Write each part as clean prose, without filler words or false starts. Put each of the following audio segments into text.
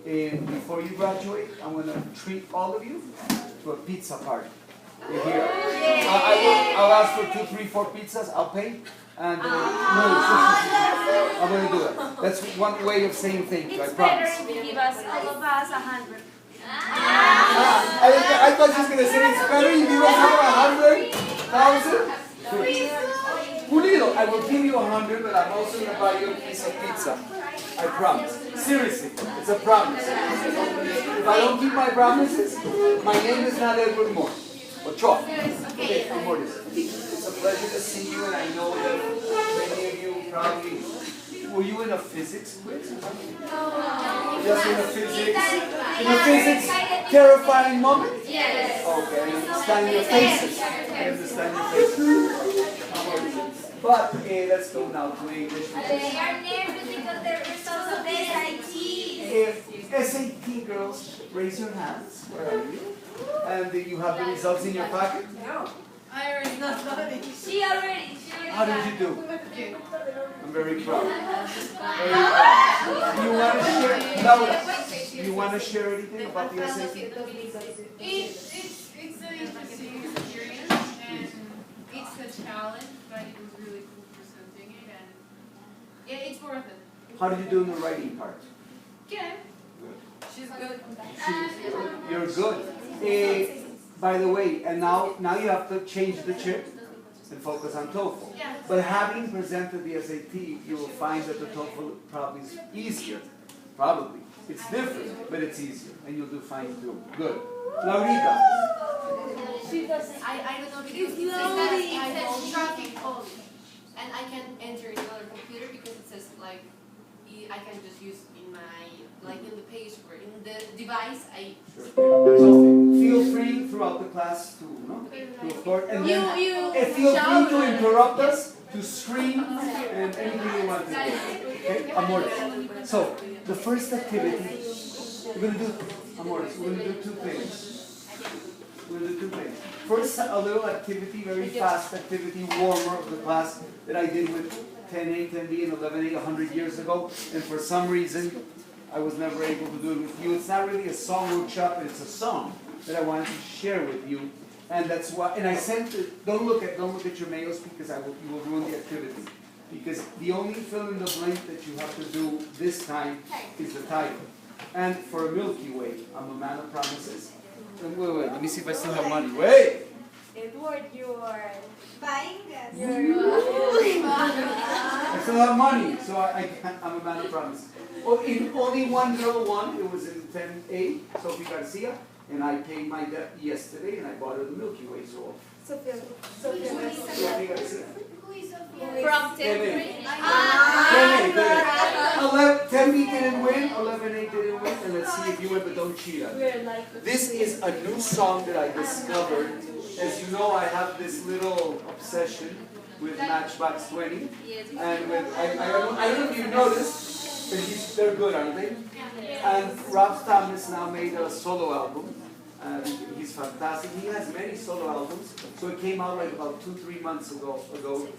And before you graduate, I'm going to treat all of you to a pizza party. You're here. I'll ask for 2, 3, 4 pizzas. I'll pay. And no, I'm going to do it. That's one way of saying thank you. I promise. It's better if you give us all of us 100. I thought she was going to say it's better if you give us 100,000. Pulido, I will give you 100, but I'm also going to buy you a piece of pizza. I promise. Seriously, it's a promise. If I don't keep my promises, my name is not Edward Moore. Ochoa. Okay, Amores. It's a pleasure to see you, and I know that many of you probably... Were you in a physics quiz? Just in a physics terrifying moment? Yes. Okay, I understand your faces. I understand your faces. But let's go now to English. They are nervous because the results of the SAT. SAT girls, raise your hands. Where are you? And you have the results in your pocket? No. I already know something. She already. How did you do? I'm very proud. You want to share? Laura, you want to share anything about the SAT? It's an interesting experience, and it's a challenge, but it was really cool presenting it, and it's worth it. How did you do in the writing part? Good. She's good. You're good. By the way, and now you have to change the chip and focus on TOEFL. Yeah. But having presented the SAT, you will find that the TOEFL probably is easier. Probably. It's different, but it's easier. And you'll do fine too. Good. Laurita. She doesn't. I don't know because it says tracking only. And I can enter in another computer because it says like I can just use in my in the page or in the device Sure. So feel free throughout the class to record, and then feel free to interrupt us, to scream, and anything you want to do. Okay, Amores. So the first activity we're going to do, Amores, we're going to do 2 things. We're going to do 2 things. First, a little activity, very fast activity, warmer of the class that I did with 10A, 10B, and 11A 100 years ago, and for some reason I was never able to do it with you. It's not really a song workshop, it's a song that I wanted to share with you, and that's why. And I sent it. Don't look at your mails because you will ruin the activity. Because the only fill in the blank that you have to do this time is the title. And for a Milky Way, I'm a man of promises. And wait, let me see if I still have money. Wait. Edward, you are buying that. I still have money, so I'm a man of promise. Oh, in only one girl won. It was in 10A, Sophie Garcia, and I paid my debt yesterday, and I bought her the Milky Way. So Sophia. Sophie Garcia. From 10th 10B didn't win, 11A didn't win, and let's see if you win, but don't cheat us. This is a new song that I discovered. As you know, I have this little obsession with Matchbox 20, and with I don't know if you noticed, but they're good, aren't they? And Rob Thomas now made a solo album. He's fantastic. He has many solo albums. So it came out like about 2-3 months ago.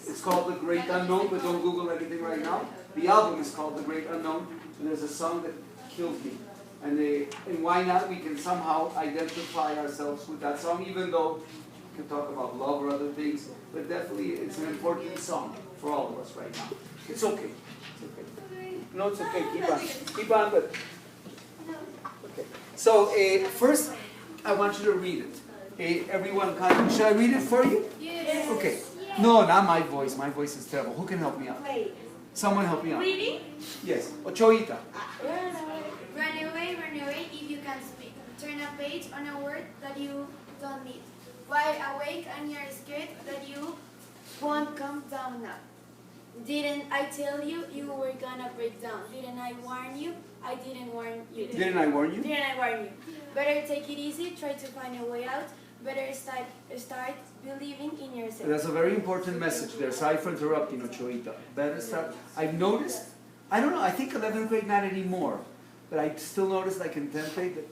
It's called The Great Unknown, but don't Google anything right now. The album is called The Great Unknown, and there's a song that killed me. And why not? We can somehow identify ourselves with that song, even though we can talk about love or other things. But definitely, it's an important song for all of us right now. It's okay. It's okay. No, it's okay. Keep on, but okay. So first, I want you to read it. Everyone, should I read it for you? Yes. Okay. No, not my voice. My voice is terrible. Who can help me out? Wait. Someone help me out. Reading? Yes. Ochoita. Run away if you can speak. Turn a page on a word that you don't need. Wide awake and you're scared that you won't come down now. Didn't I tell you you were gonna break down? Didn't I warn you? I didn't warn you. Didn't I warn you? Didn't I warn you? Better take it easy, try to find a way out. Better start believing in yourself. That's a very important message there. Sorry for interrupting, Ochoita. Better start. I've noticed, I don't know, I think 11th grade not anymore, but I still notice like in 10th grade that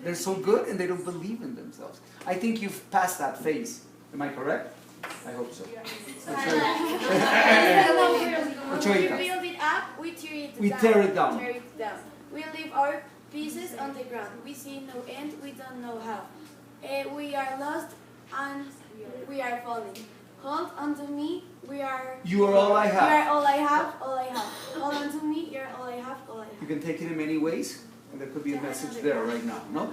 they're so good and they don't believe in themselves. I think you've passed that phase. Am I correct? I hope so. We build it up, we tear it down. We tear it down. We live our pieces on the ground. We see no end, we don't know how. We are lost and we are falling. Hold on to me, we are... You are all I You have. are all I have, all I have. Hold on to me, you're all I have, all I have. You can take it in many ways, and there could be a message there right now. No?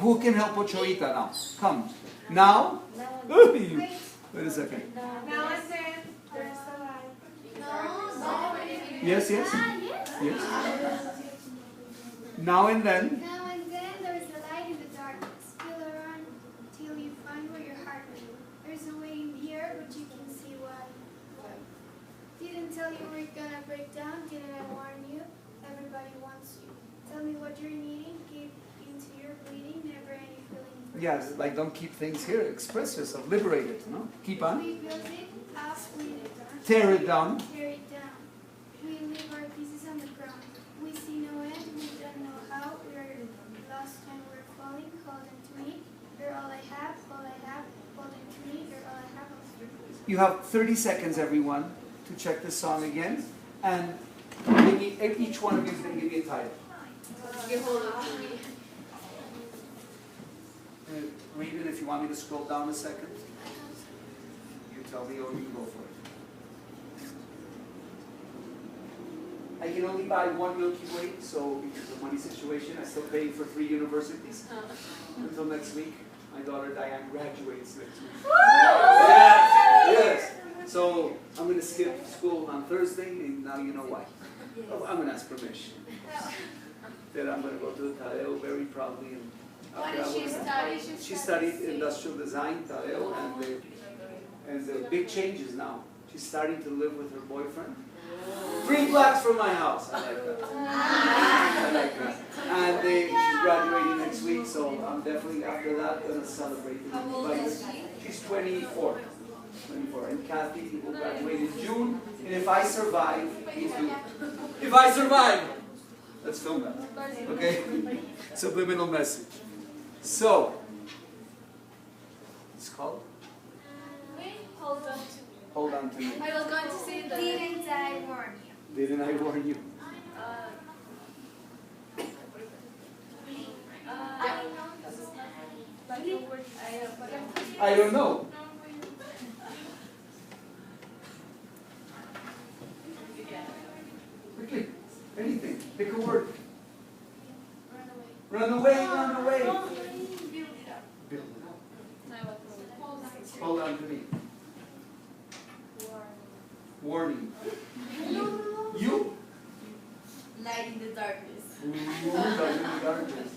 Who can help Ochoita now? Come. Now? Wait a second. Now and then, there's the light. Yes, yes? Yes. Now and then. Now and then there's a light in the darkness. Feel around till you find where your heart went. There's no way in here, but you can see why. Didn't tell you we're gonna break down, didn't I warn you? Everybody wants you. Tell me what you're needing, give into your bleeding, never any feeling. Yes, like don't keep things here. Express yourself. Liberate it. No? Keep on. We build it up, we Tear it down. tear it down. We leave our pieces on the ground. We see no end, we don't know how. We are lost and we're falling. Hold on to me. You're all I have, all I have. Hold on to me. You're all I have. You have 30 seconds, everyone, to check this song again. And each one of you is going to give me a title. Give hold on to me. Read it if you want me to scroll down a second. You tell me or you go for it. I can only buy one Milky Way, so because of the money situation, I'm still paying for 3 universities. Until next week. My daughter Diane graduates next week. Yes, yes. So I'm going to skip school on Thursday, and now you know why. Oh, I'm going to ask permission. Then I'm going to go to Tadeo very proudly. And What did she study? she studied industrial design, Tadeo, and the big changes now. She's starting to live with her boyfriend. 3 blocks from my house. I like that. I like that. And she's graduating next week, so I'm definitely after that going to celebrate it. How old is she? She's 24. 24. And Kathy will graduate in June. And if I survive, please do. If I survive, let's film that. Okay? Subliminal message. So, it's called Hold on to me. Hold On To Me. I was going to say that. Didn't I warn you? Didn't I warn you? I don't know. Quickly, anything. Pick a word. Run away, run away. Build it up. Hold on to me. Warning. You? Light in the darkness. Ooh, light in the darkness.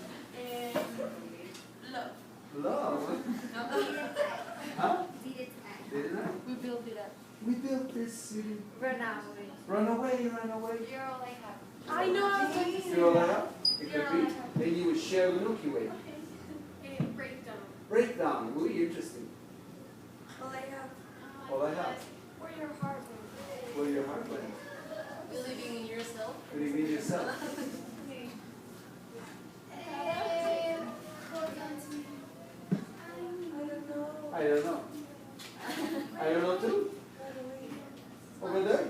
Love. Love? No. Huh? Didn't Didn't I? We built it up. We built this city. I? Run away. Run away, run away. You're all I have. I know. You know that? It could be. Then you would share the Milky Way. Breakdown. Breakdown. Really interesting. All I have. All I have. Where your heart went. Where your heart went. Believing in yourself. Believe in yourself. Hold on to me. I don't know. I don't know too. Over there?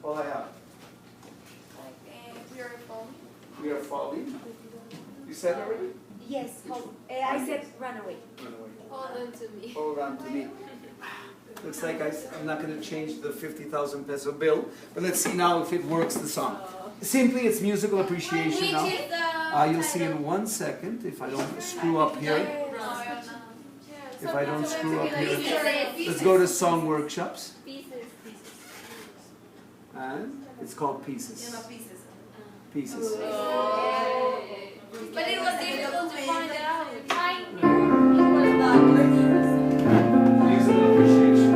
All I have. We are falling. We are falling. You said already? Yes, I said run away. Run away. Hold on to me. Hold on to me. Looks like I'm not going to change the 50,000 peso bill, but let's see now if it works, the song. Simply, it's musical appreciation now. You'll see in 1 second if I don't screw up here. If I don't screw up here. Let's go to song workshops. And it's called Pieces. Pieces. But it was difficult to find it out. Musical appreciation.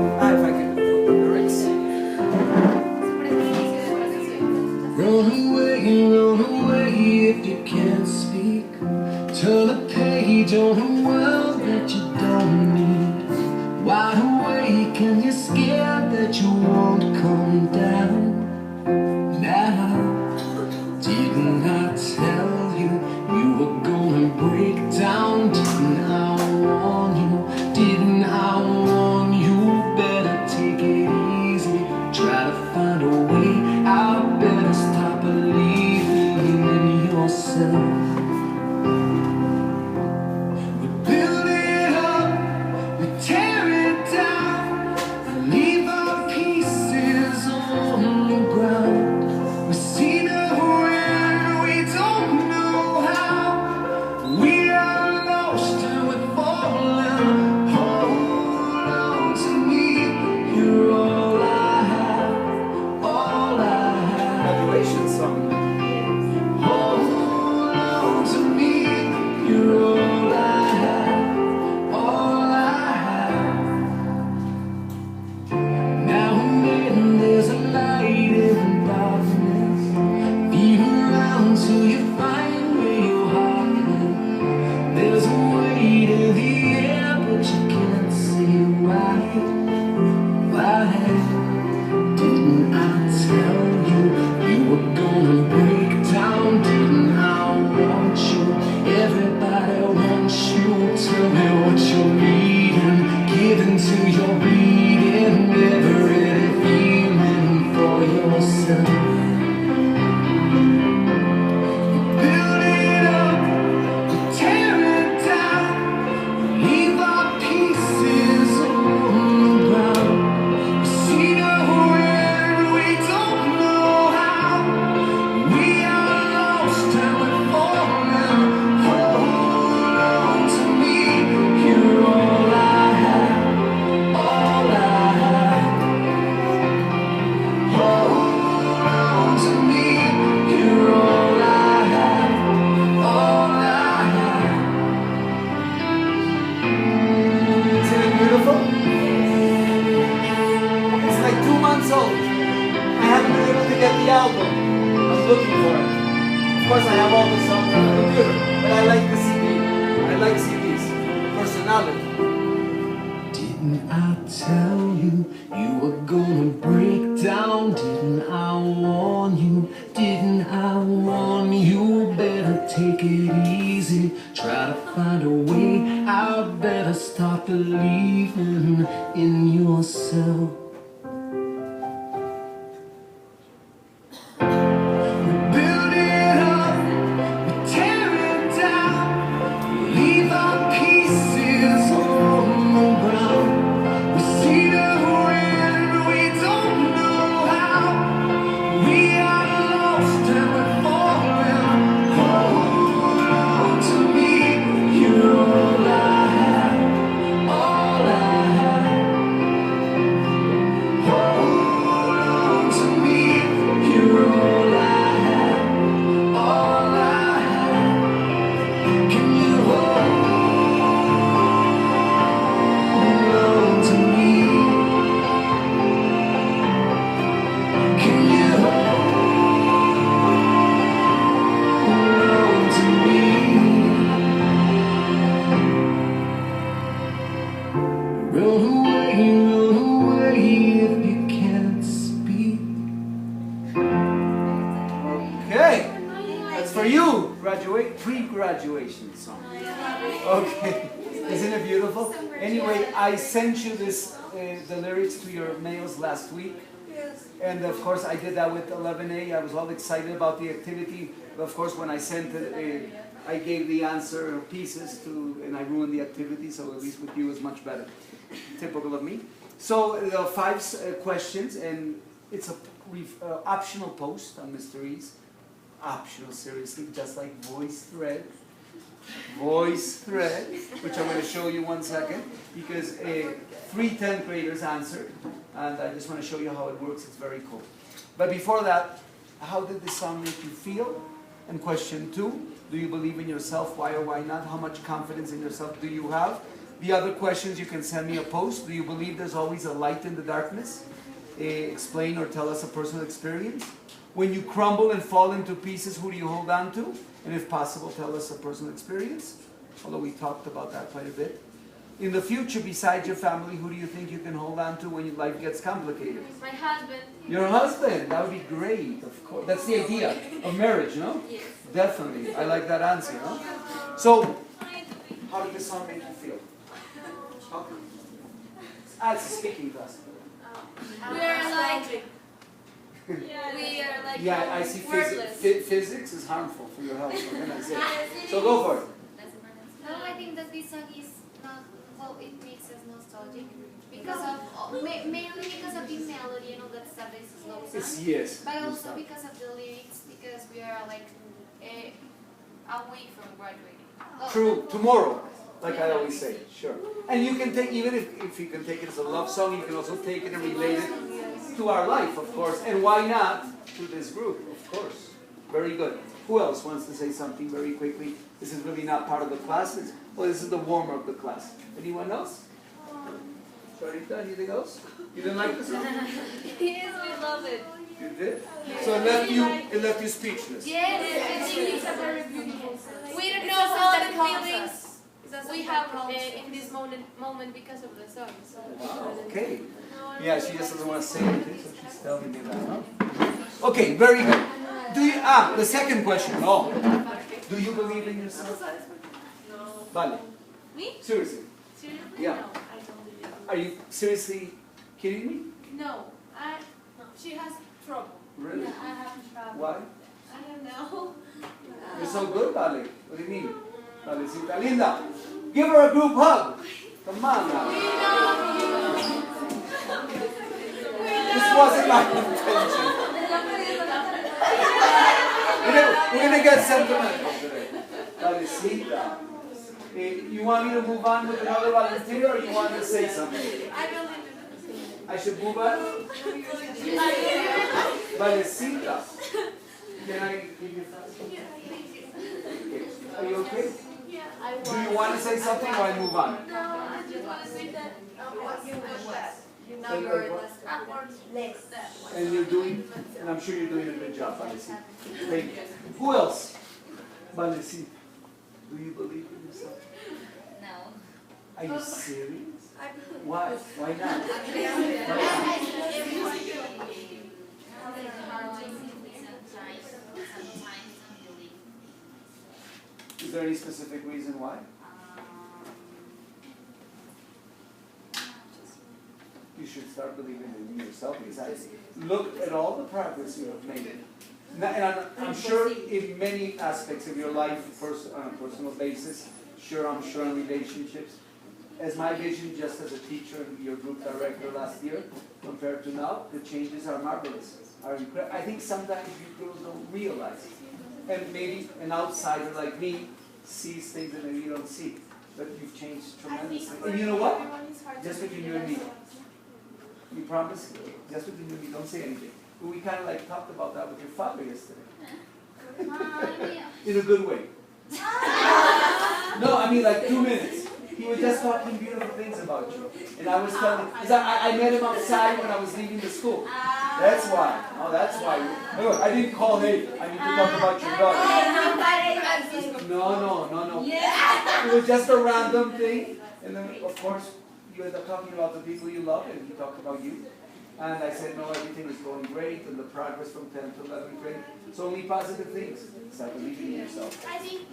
If I can put the lyrics. Run away if you can't speak. Turn a page on a world that you don't need. Wide awake and you're scared that you won't come down. Now, didn't I tell you you were gonna break down? Didn't I warn you? Didn't I warn you? Better take it easy. Try to find a way out. yourself. We build it up, we tear it down, and leave our pieces on the ground. We see the wind, we don't know how. We are lost and we're falling. Hold on to me, you're all I have, all I have. Graduation song. Hold on to me, you're all I have, all I have. Now and then there's a light in the darkness. Feel around till you find where your heart is. There's a weight in the air, but you can't see why. Why didn't I tell you you were gonna break down? Didn't I want you? Everybody wants you. Tell me what you're reading. Give into your reading. Never really feeling for yourself. Build it up, tear it down, leave our pieces on the ground. We see the wind, we don't know how. We are lost and we're falling. Hold on to me, you're all I have, all I have. Hold on to me, you're all I have, all I have. Isn't it beautiful? It's like 2 months old. I haven't been able to get the album. I'm looking for it. Of course, I have all the songs on the computer, but I like the CD. I like CDs. Personality. Didn't I tell you you were gonna break down? Didn't I warn you? Didn't I warn you? Better take it easy. Try to find a way out. Better start believing in yourself. We build it up, we tear it down, leave our pieces on the ground. We see the wind, we don't know how. We are lost and we're falling. Hold on to me, you're all I have, all I have. Hold on to me, you're all I have, all I have. Can you hold on to me? Can you hold on to me? Run away if you can't speak. Okay. That's for you. Pre-graduation song. Okay. Isn't it beautiful? Anyway, I sent you this, the lyrics to your mails last week. And of course, I did that with 11A. I was all excited about the activity. But of course, when I sent it, I gave the answer pieces to, and I ruined the activity. So at least with you, it's much better. Typical of me. So there are 5 questions, and it's a optional post on Mysteries. Optional, seriously, just like VoiceThread, which I'm going to show you 1 second, because 3 10th graders answered, and I just want to show you how it works. It's very cool. But before that, how did this song make you feel? And question 2, do you believe in yourself? Why or why not? How much confidence in yourself do you have? The other questions, you can send me a post. Do you believe there's always a light in the darkness? Explain or tell us a personal experience. When you crumble and fall into pieces, who do you hold on to? And if possible, tell us a personal experience. Although we talked about that quite a bit. In the future, besides your family, who do you think you can hold on to when your life gets complicated? My husband. Your husband. That would be great, of course. That's the idea of marriage, no? Yes. Definitely. I like that answer, no? So, how did this song make you feel? It's a speaking class. We are like We are like Yeah, I see wordless. physics is harmful for your health. For goodness sake. So go for it. No, I think that this song is not, well, it makes us nostalgic because of, mainly because of the melody and all that stuff. It's a slow It's song. yes. But also because of the lyrics, because we are like away from graduating. Oh, True. Tomorrow, like I always say. Sure. And you can take, even if you can take it as a love song, you can also take it and relate it to our life, of course. And why not to this group, of course. Very good. Who else wants to say something very quickly? This is really not part of the class. This is the warmer of the class. Anyone else? Charita, anything else? You didn't like this song? Yes, we love it. You did? So it left you speechless. Yes, I think it's a very beautiful song. We don't know all the feelings we have in this moment because of the song. So. Wow, okay. Yeah, she just doesn't want to say anything, so she's telling me that. Huh? Okay, very good. The second question. No. Do you believe in yourself? No. Vale. Me? Seriously. Seriously? Yeah. No, I don't believe it. Are you seriously kidding me? No, she has trouble. Really? Yeah, I have trouble. Why? I don't know. You're so good, Vale. What do you mean? Valecita. Linda, give her a group hug. Come on now. This wasn't my intention. We're gonna get sentimental today. Valecita. You want me to move on with another volunteer, or you want to say something? I should move on? Valecita. Can I give you okay. Are you okay? Do you want to say something, or I move on? No, I just want to say that. Now you're Legs. And you're doing, and I'm sure you're doing a good job, Valecita. Thank you. Who else? Valecita. Do you believe in yourself? No. Are you serious? Why? Why not? Is there any specific reason why? You should start believing in yourself, because I look at all the progress you have made. And I'm sure in many aspects of your life, on a personal basis, I'm sure in relationships, as my vision just as a teacher and your group director last year, compared to now, the changes are marvelous. I think sometimes you girls don't realize it. And maybe an outsider like me sees things that maybe you don't see. But you've changed tremendously. And you know what? Just between you and me. You promise? Just between you and me, don't say anything. But we kind of like talked about that with your father yesterday. In a good way. No, I mean like 2 minutes. He was just talking beautiful things about you. And I was telling him, because I met him outside when I was leaving the school. That's why. Oh, that's why. No, I didn't call, hey, I need to talk about your daughter. No. It was just a random thing. And then, of course, you end up talking about the people you love, and he talked about you. And I said, no, everything is going great, and the progress from 10th to 11th grade. So only positive things. Start believing in yourself. I think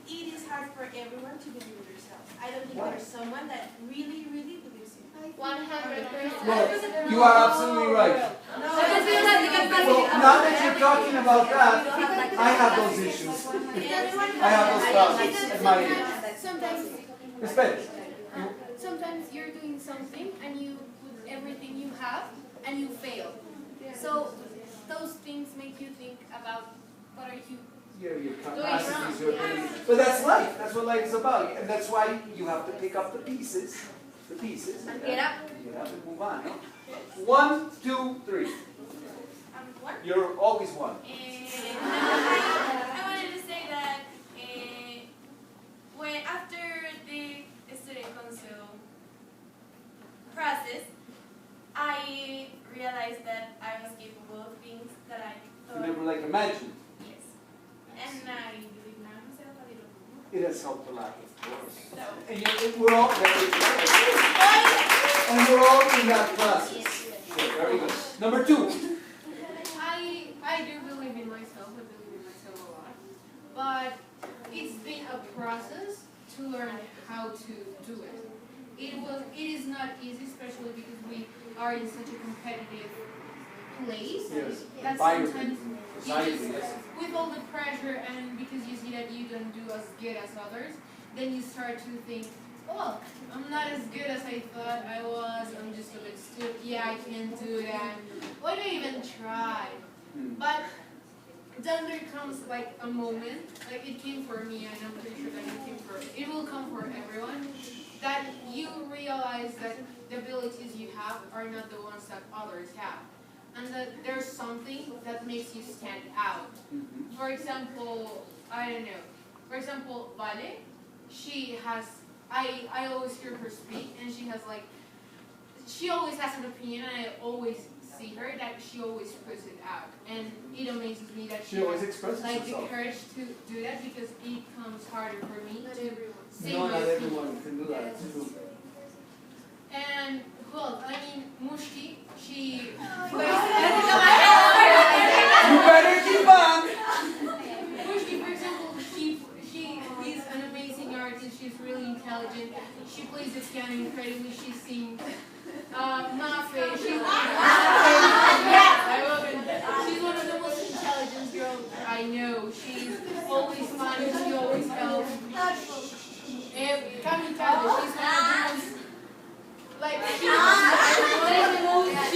it is hard for everyone to believe in yourself. I don't think there's someone that really, really believes in you. 100%. No, you are absolutely right. Well, now that you're talking about that, I have those issues. I have those problems at my age. Sometimes, Respect. sometimes you're doing something and you put everything you have and you fail. So those things make you think about what are you. Your capacities, your abilities. But that's life. That's what life is about. And that's why you have to pick up the pieces. And get up. Get up and move on. No? 1, 2, 3. You're always one. I wanted to say that when after the student council process, I realized that I was capable of things that I You thought. never like imagined. Yes. And I believe now myself a little more. It has helped a lot, of course. So, And we're all in that process. So, very good. Number 2. I do believe in myself. I believe in myself a lot. But it's been a process to learn how to do it. It is not easy, especially because we are in such a competitive place Yes. that Environment. sometimes you Society, just, yes. with all the pressure and because you see that you don't do as good as others, then you start to think, oh, I'm not as good as I thought I was, I'm just a bit stupid, yeah, I can't do that, why do I even try? But then there comes like a moment, like it came for me, and I'm pretty sure that it will come for everyone, that you realize that the abilities you have are not the ones that others have. And that there's something that makes you stand out. For example, I don't know. For example, Vale, she has, I always hear her speak, and she has like, she always has an opinion, and I always see her that she always puts it out. And it amazes me that She always has expresses like the herself. courage to do that, because it comes harder for me to say No, my not opinion. everyone can do that. It's true. And well, I mean, Mushki, she. You better keep on. Mushki, for example, she is an amazing artist. She's really intelligent. She plays the piano incredibly. She sings. Mafe, she's one of the most intelligent girls I know. She's always funny. She always helps. Kamikaze, she's one of the most. Like, she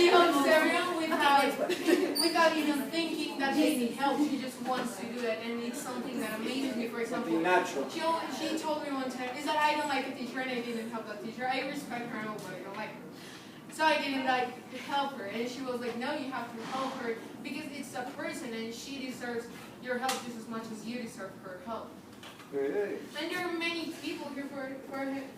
helps everyone without even thinking that they need help. She just wants to do it, and it's something that amazes me. For example, Something natural. she told me one time is that I don't like a teacher, and I didn't help that teacher. I respect her and all, but I don't like her. So I didn't like help her, and she was like, "No, you have to help her because it's a person, and she deserves your help just as much as you deserve her help." Hey. And there are many people here,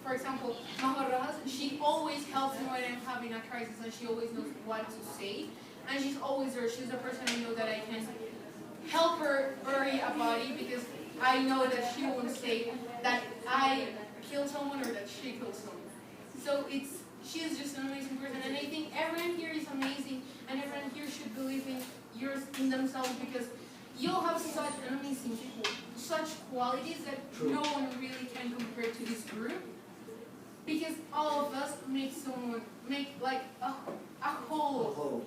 for example, Majo Rojas, she always helps me when I'm having a crisis, and she always knows what to say, and she's always there. She's the person I know that I can help her bury a body, because I know that she won't say that I killed someone or that she killed someone. So she is just an amazing person, and I think everyone here is amazing, and everyone here should believe in themselves, because you'll have such an amazing people, such qualities that no one really can compare to this group, because all of us make like a whole.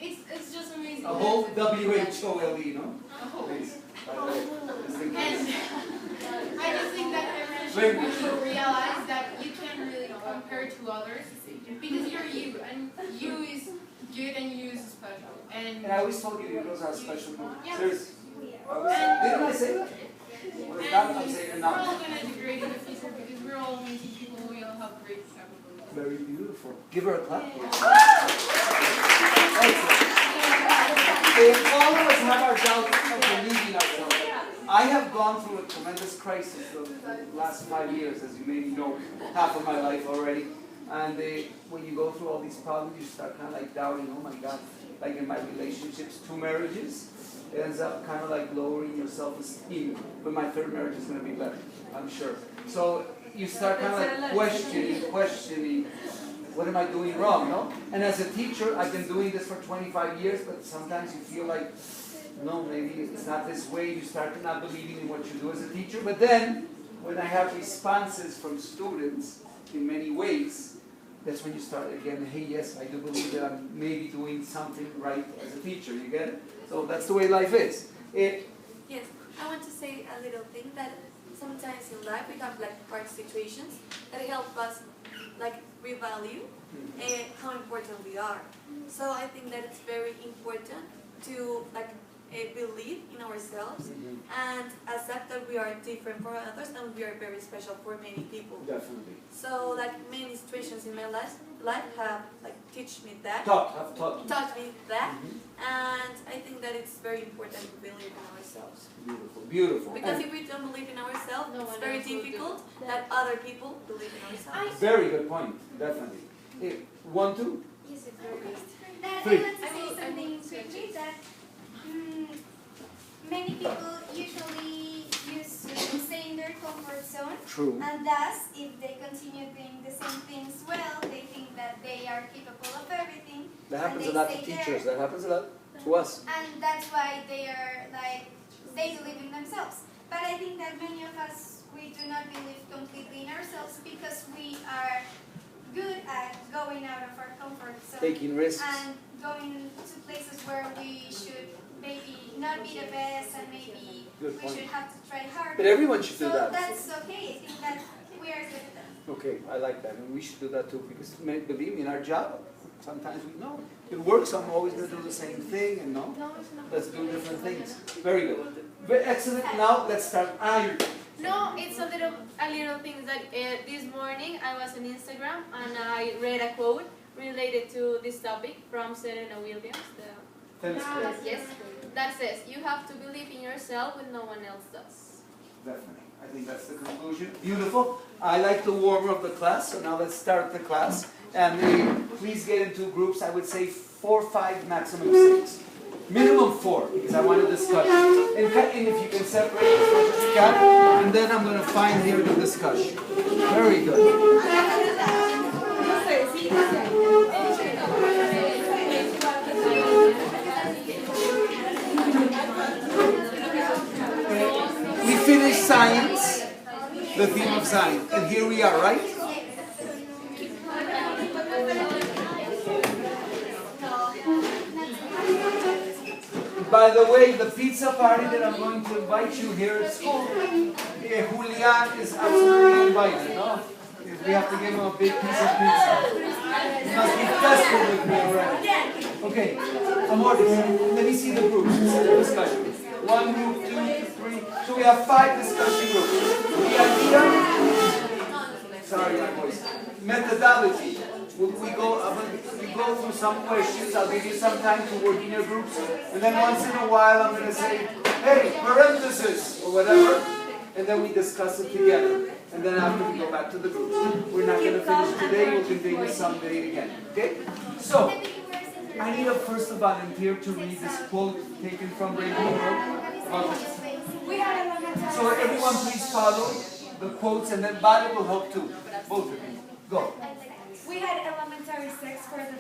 It's just amazing. A whole WHOLE, no? A whole. Please. And I just think that everyone should realize that you can't really compare to others, because you're you, and you is good, and you is special. And I always told you girls are special. Yeah. Seriously. Didn't I say that? Or is that I'm saying it we're all now? going to degrade in the future, because we're all amazing people, and we all have great capabilities. Very beautiful. Give her a clap. All of us have our doubts of believing ourselves. I have gone through a tremendous crisis the last 5 years, as you maybe know, half of my life already. And when you go through all these problems, you start kind of like doubting, oh my God, like in my relationships, 2 marriages, it ends up kind of like lowering your self-esteem. But my 3rd marriage is going to be better, I'm sure. So you start kind of like questioning, what am I doing wrong, no? And as a teacher, I've been doing this for 25 years, but sometimes you feel like, no, maybe it's not this way. You start not believing in what you do as a teacher. But then, when I have responses from students in many ways, that's when you start again, hey, yes, I do believe that I'm maybe doing something right as a teacher. You get it? So that's the way life is. Yes, I want to say a little thing that sometimes in life we have like hard situations that help us like revalue how important we are. So I think that it's very important to like believe in ourselves and accept that we are different from others and we are very special for many people. Definitely. So like many situations in my life have like teach me that. Have taught Taught me that, and I think that it's very important to believe in ourselves. Beautiful, beautiful. Because And if we don't believe in ourselves, No it's one very else will do difficult that other people believe in ourselves. very good point, definitely. 1, 2? Yes, that Three. I want to say something quickly that many people usually used to stay in their comfort zone. True. And thus, if they continue doing the same things well, they think that they are capable of everything. That and happens they a lot to stay teachers. there. That happens a lot to us. And that's why they are like, they believe in themselves. But I think that many of us, we do not believe completely in ourselves because we are good at going out of our comfort zone. Taking risks. And going to places where we should maybe not be the best and maybe Good we point. should have to try harder. But everyone should do So that. that's okay. I think that we are good at that. Okay, I like that, and we should do that too, because believe me, in our job, sometimes we know it works. I'm always going to do the same thing, and no, let's do different things. Very good, very excellent. Now let's start. No, it's a little thing that this morning I was on Instagram and I read a quote related to this topic from Serena Williams. Tennis player. Yes, that says you have to believe in yourself when no one else does. Definitely. I think that's the conclusion. Beautiful. I like the warmer of the class, so now let's start the class. And please get into groups, I would say 4, 5, maximum 6. Minimum 4, because I want to discuss. And if you can separate as much as you can, and then I'm going to find here the discussion. Very good. We finished science, the theme of science, and here we are, right? By the way, the pizza party that I'm going to invite you here at school, Julian is absolutely invited, no? We have to give him a big piece of pizza. He must be festive with me already. Okay, Amortis, let me see the groups. The discussion. 1 group, 2, 3. So we have 5 discussion groups. The idea, sorry, my voice. Methodology. We go through some questions. I'll give you some time to work in your groups, and then once in a while I'm going to say, "Hey, parenthesis," or whatever, and then we discuss it together. And then after we go back to the groups. We're not going to finish today. We'll continue someday again. Okay? So I need first a volunteer to read this quote taken from Brave New World. So everyone, please follow the quotes, and then Vale will help too. Both of you. Go. We had elementary sex for the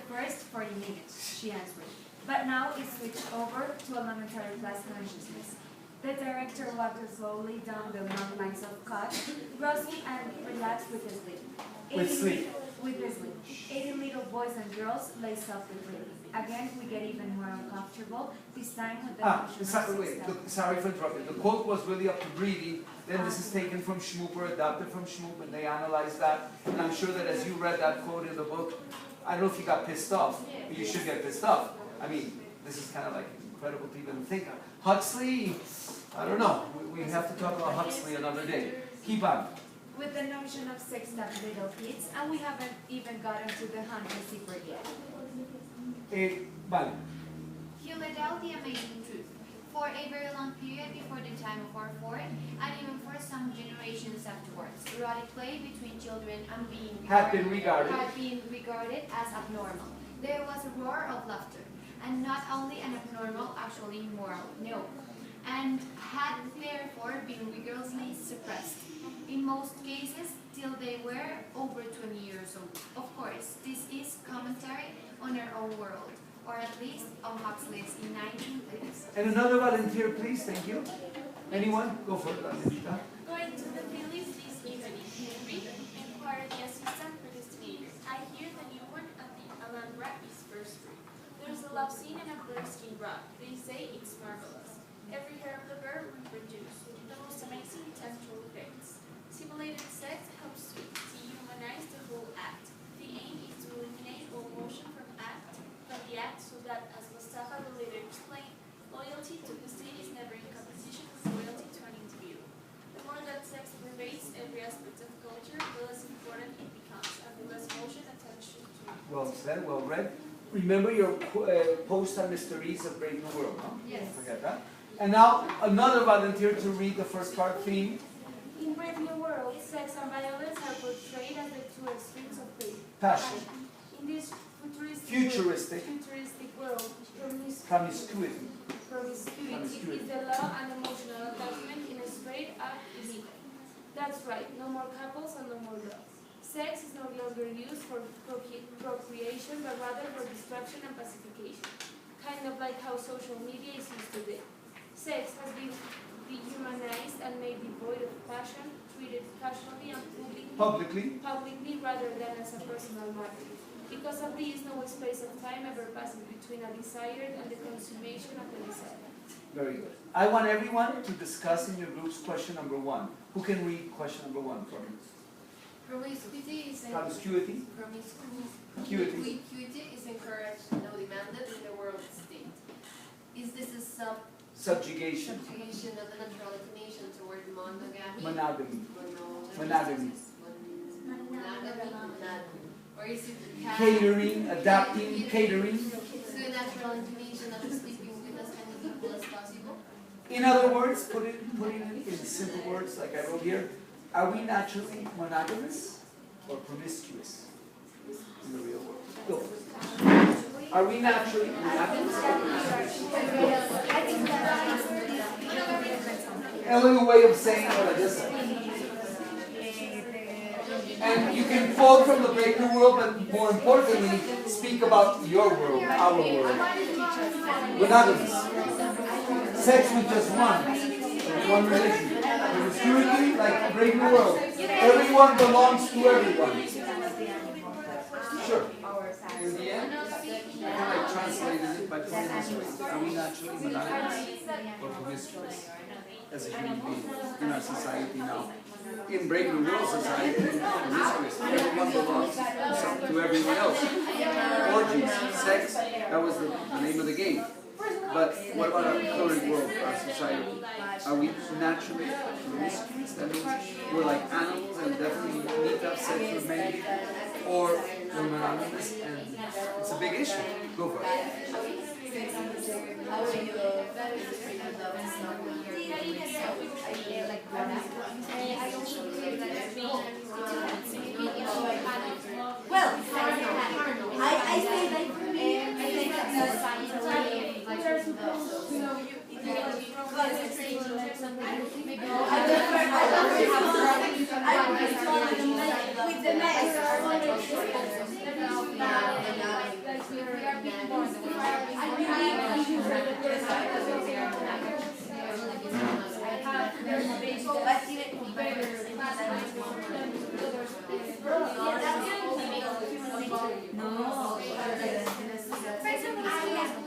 first 40 minutes, she answered. But now it switched over to elementary class consciousness. The director walked slowly down the long lines of cut, rosy and relaxed with his sleep. With his sleep. 80 little boys and girls lay softly breathing. Again, we get even more uncomfortable, this time with the sorry for interrupting. The quote was really up to breathing. Then this is taken from Shmoop or adapted from Shmoop, and they analyzed that. And I'm sure that as you read that quote in the book, I don't know if you got pissed off, but you should get pissed off. I mean, this is kind of like incredible to even think of. Huxley, I don't know. We have to talk about Huxley another day. Keep on. With the notion of sex that little kids, and we haven't even gotten to the hunter secret yet. Vale. He let out the amazing truth. For a very long period before the time of our Ford, and even for some generations afterwards, erotic play between children and had been regarded as abnormal. There was a roar of laughter, and not only an abnormal, actually immoral, no, and had therefore been rigorously suppressed. In most cases, till they were over 20 years old. Of course, this is commentary on our own world, or at least on Huxley's in 1930s. And another volunteer, please. Thank you. Anyone? Go for it, Anita. Going to the Philippines this evening, Henry inquired the assistant investigator. I hear the new one at the Alhambra is first rate. There's a love scene and a bird-skin rug. They say it's marvelous. Every hair of the bird reproduced. The most amazing textual effects. Simulated sex helps to dehumanize the whole act. The aim is to eliminate all motion from the act so that, as Mustafa will later explain, loyalty to the state is never in competition with loyalty to an individual. The more that sex pervades every aspect of culture, the less important it becomes, and the less motion attention to it. Well said, well read. Remember your post on Mysteries of Brave New World, no? Yes. Don't forget that. And now another volunteer to read the first part theme. In Brave New World, sex and violence are portrayed as the two extremes of faith. Passion. In this futuristic world, Promiscuity. promiscuity is the law and emotional attachment in a straight up illegal. That's right, no more couples and no more love. Sex is no longer used for procreation, but rather for distraction and pacification, kind of like how social media is used today. Sex has been dehumanized and made devoid of passion, treated casually and publicly, rather than as a personal matter. Because of this, no space of time ever passes between a desired and the consummation of the desire. Very good. I want everyone to discuss in your groups question number 1. Who can read question number 1 for me? Promiscuity is Promiscuity. Promiscuity is encouraged, no demanded in the world state. Is this a Subjugation. subjugation of the natural inclination toward monogamy? Monogamy. Monogamy. Or is it Catering, adapting, catering. to the natural inclination of sleeping with as many people as possible? In other words, putting it in simple words like I wrote here, are we naturally monogamous or promiscuous in the real world? Go. Are we naturally monogamous or promiscuous? A little way of saying what I just said. And you can quote from the Breakthrough World, but more importantly, speak about your world, our world. Monogamous. Sex with just one religion. Promiscuity, like Breakthrough World. Everyone belongs to everyone. Sure. In the end, I kind of translated it by putting this way. Are we naturally monogamous or promiscuous as a human being in our society now? In Breakthrough World society, promiscuous. Everyone belongs to everyone else. Orgies, sex, that was the name of the game. But what about our current world, our society? Are we naturally promiscuous? That means we're like animals and definitely need to have sex with many people. Or we're monogamous and it's a big issue. Go for it. Well, I say that for me, I think with the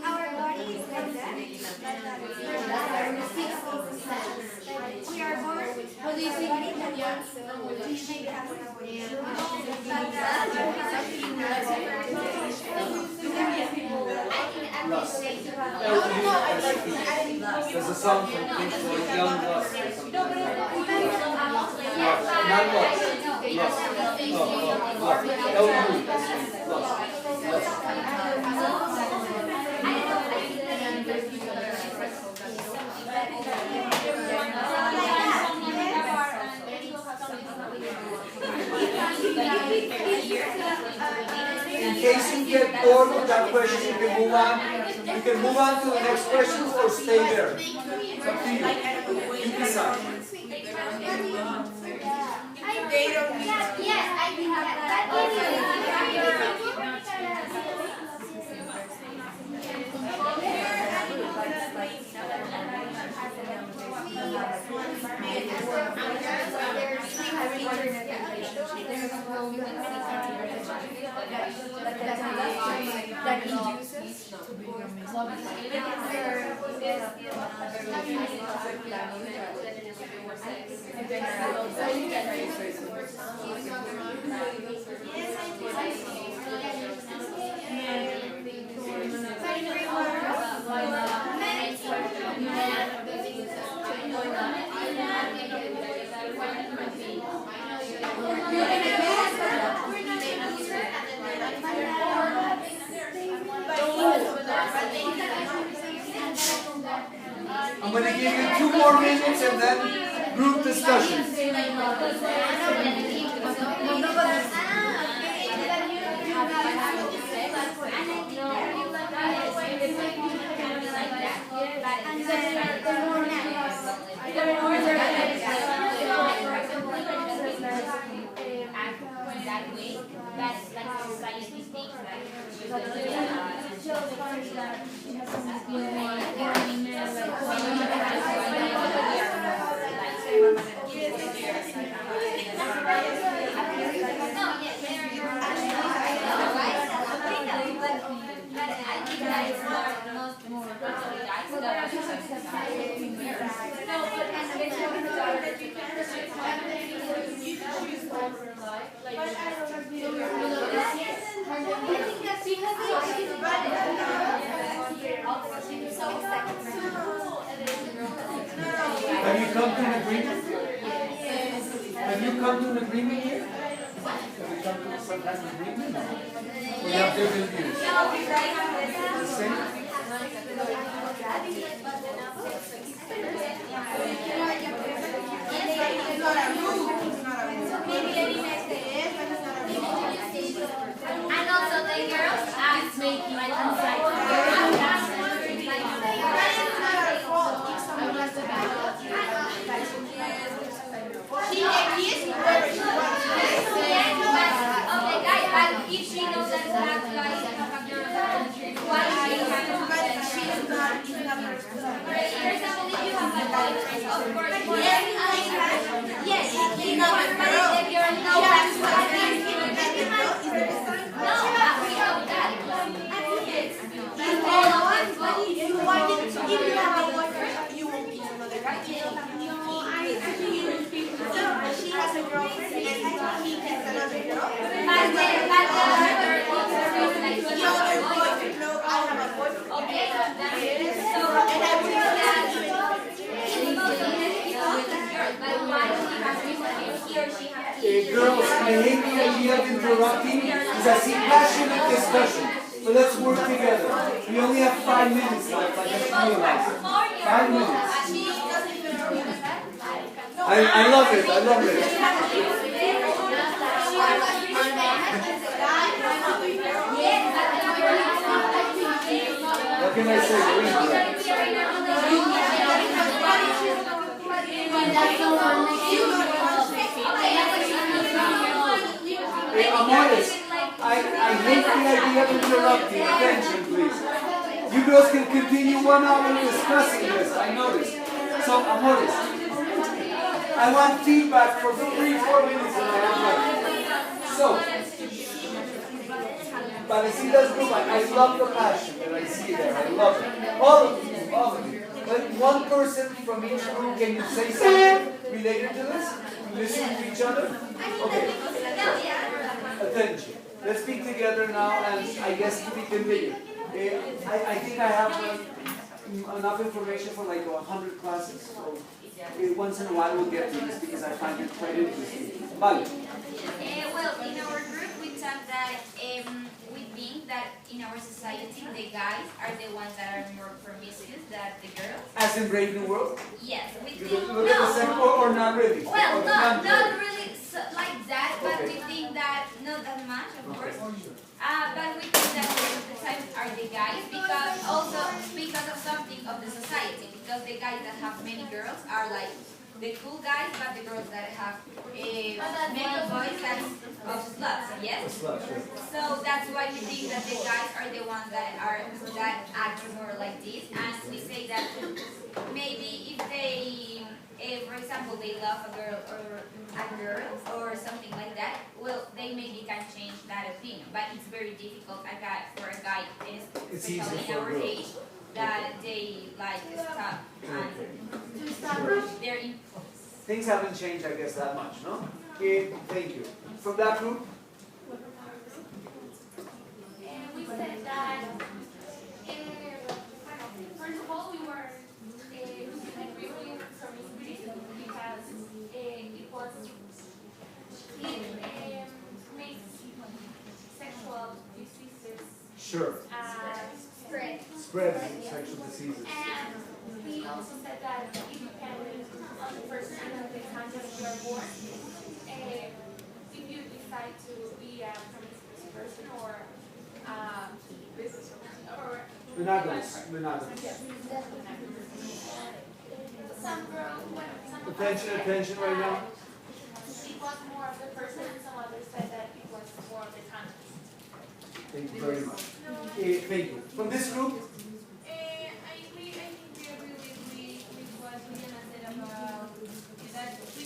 our body is like that. We are born with a body that wants to make There's a song from Pink Floyd, Young Lust or something like that. Not lust. In case you get bored with that question, you can move on. You can move on to the next question or stay there. It's up to you. You decide. Yes, I think that. That induces I'm going to give you 2 more minutes and then group discussion. That way, that's like society thinks, right? Have you come to an agreement? Have you come to an agreement here? Have you come to some kind of agreement? Or you have different views? The same? And also the girls act making if she knows that it's not like a girl, why she has for example, if you have a boyfriend, of course, yes, you know, but if the girl knows that's what it is, no, we know that. All of us, but If you have a boyfriend, you won't be another guy. She has a girlfriend and he has another girl. The other boyfriend, no, I have a boyfriend. Okay, And I would but why he has to, he or she has to. Girls, I hate the idea of interrupting because I see passionate discussion. But let's work together. We only have 5 minutes left. I just realized it. 5 minutes. I love it. I love it. What can I say? Hey, Amores, I hate the idea of interrupting. Attention, please. You girls can continue 1 hour discussing this. I noticed. So, Amores, I want feedback for 3-4 minutes and I have left. So, Parecidas group, I love the passion that I see there. I love it. All of you, all of you. But one person from each group, can you say something related to this? Listen to each other? Okay. Attention. Let's speak together now, and I guess to be continued. I think I have enough information for like 100 classes. So once in a while we'll get to this because I find it quite interesting. Vale. Well, in our group we thought that we think that in our society the guys are the ones that are more promiscuous than the girls. As in Brave New World? Yes, we You think look at the same or not really? Well, Or not really? really like that, but Okay. we think that not that much, of course. But we think that most of the time are the guys because also because of something of the society. Because the guys that have many girls are like the cool guys, but the girls that have many boys that's of sluts, yes? Sluts, yes. So that's why we think that the guys are the ones that act more like this, and we say that maybe if they, for example, they love a girl or something like that, well, they maybe can change that opinion. But it's very difficult for a guy, especially in our age, that they like stop and their Things haven't changed, I guess, that much, no? Thank you. From that group? We said that, first of all, we were agreeing with promiscuity because it makes sexual diseases Sure. Spread sexual diseases. And we also said that if you can, on the first time of the time that you are born, if you decide to be a promiscuous person or Monogamous. some girl, Attention right now. it was more of the person, and some others said that it was more of the time. Thank you very much. Thank you. From this group? I think we agree with what Juliana said about that we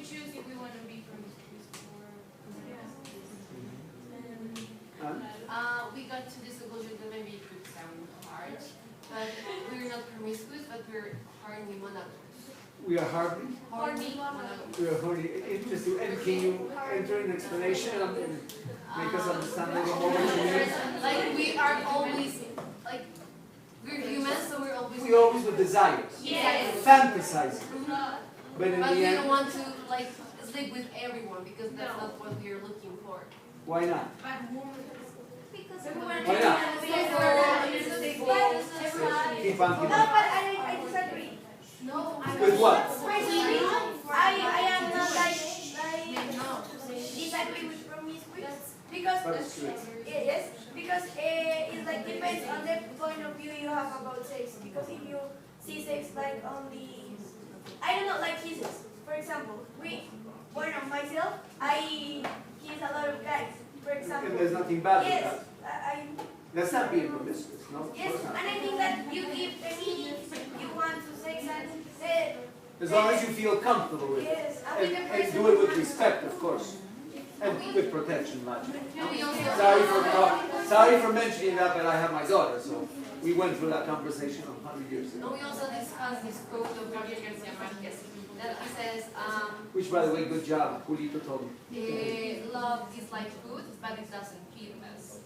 choose if we want to be promiscuous or Huh? we got to this conclusion that maybe it could sound hard, but promiscuous, but we're horny monogamous. We are hardly. Horny monogamous. We are hardly interesting. And can you enter an explanation and make us understand a little more what you mean? Like we are always like we're humans, so we're always. We always with desires. Yes. Fantasizing. But in But the we end, don't want to like sleep with everyone because that's not what we are looking for. why not? Because Why not? Keep on, No, keep but on. I disagree. No, With what? Personally, I am not disagree with promiscuous because yes, because it's like depends on the point of view you have about sex. Because if you see sex like only, I don't know, like kisses, for example, myself, I kiss a lot of guys, for And example. there's nothing bad with Yes, that. I That's not being promiscuous, no? Of yes, course and not. I think that you give any you want to sex and As long as you feel comfortable with it. yes, and with the And person do it with respect, of course. And with protection, not. And we also Sorry for mentioning that, but I have my daughter, so we went through that conversation 100 years and ago. we also discussed this quote of Gabriel Garcia Marquez that he says, Which, by the way, good job. Julito told me. love is like food, but it doesn't feed us.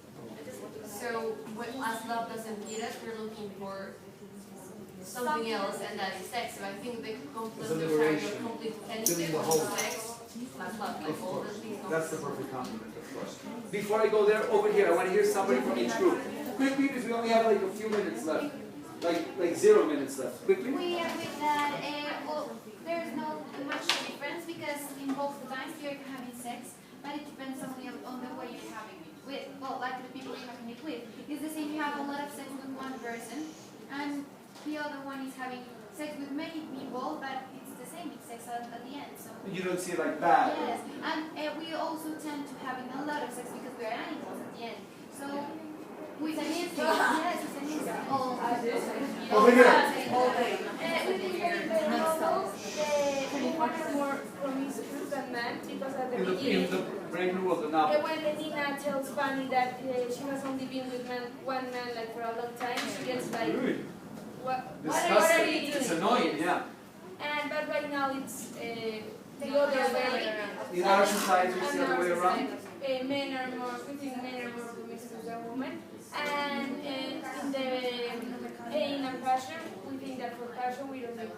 So as love doesn't feed us, we're looking for something else, and that is sex. So I think the complete It's a liberation. complete Filling tension the of hole. sex plus love, like all the things. That's the perfect compliment, of course. Before I go there, over here, I want to hear somebody from each group. Quickly, because we only have like a few minutes left. Like 0 minutes left. Quickly. we agree that well, there's no much difference because in both times you're having sex, but it depends only on the way you're having it with. Well, like the people you're having it with. It's the same, you have a lot of sex with one person, and the other one is having sex with many people, but it's the same, it's sex at the end. So You don't see it like bad. yes, and we also tend to having a lot of sex because we're animals at the end. So with an instinct, yes, it's an instinct. Over here. We think that in the novels, the women are more promiscuous than men because at the In beginning, the brave new world, the novel. when Nina tells Fanny that she has only been with one man like for a long time, she gets like, Really? what are Disgusting. you It's doing? annoying, yeah. But right now it's the other way around. In our society, it's the other way around. Men are more, we think men are more promiscuous than women. And in a passion, we think that for passion we don't like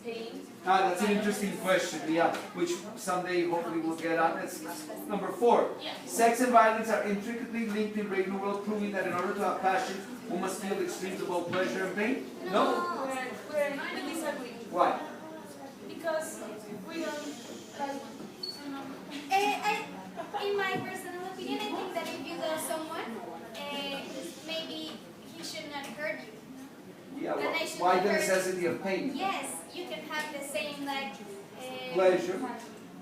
pain. That's an interesting question, yeah, which someday hopefully we'll get on. That's number 4. Sex and violence are intricately linked in Brave New World, proving that in order to have passion, one must feel extremes of both pleasure and pain? No? We disagree. Why? Because we don't like. In my personal opinion, I think that if you love someone, maybe he should not hurt you. Yeah, Then I should why the hurt- necessity of pain? Yes, you can have the same like Pleasure.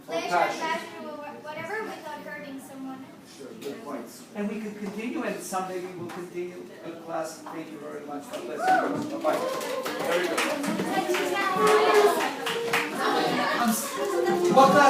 pleasure, passion. passion, or whatever without hurting someone. Sure, good points. And we can continue, and someday we will continue. Good class. Thank you very much. God bless you. Bye-bye. Very good. What class?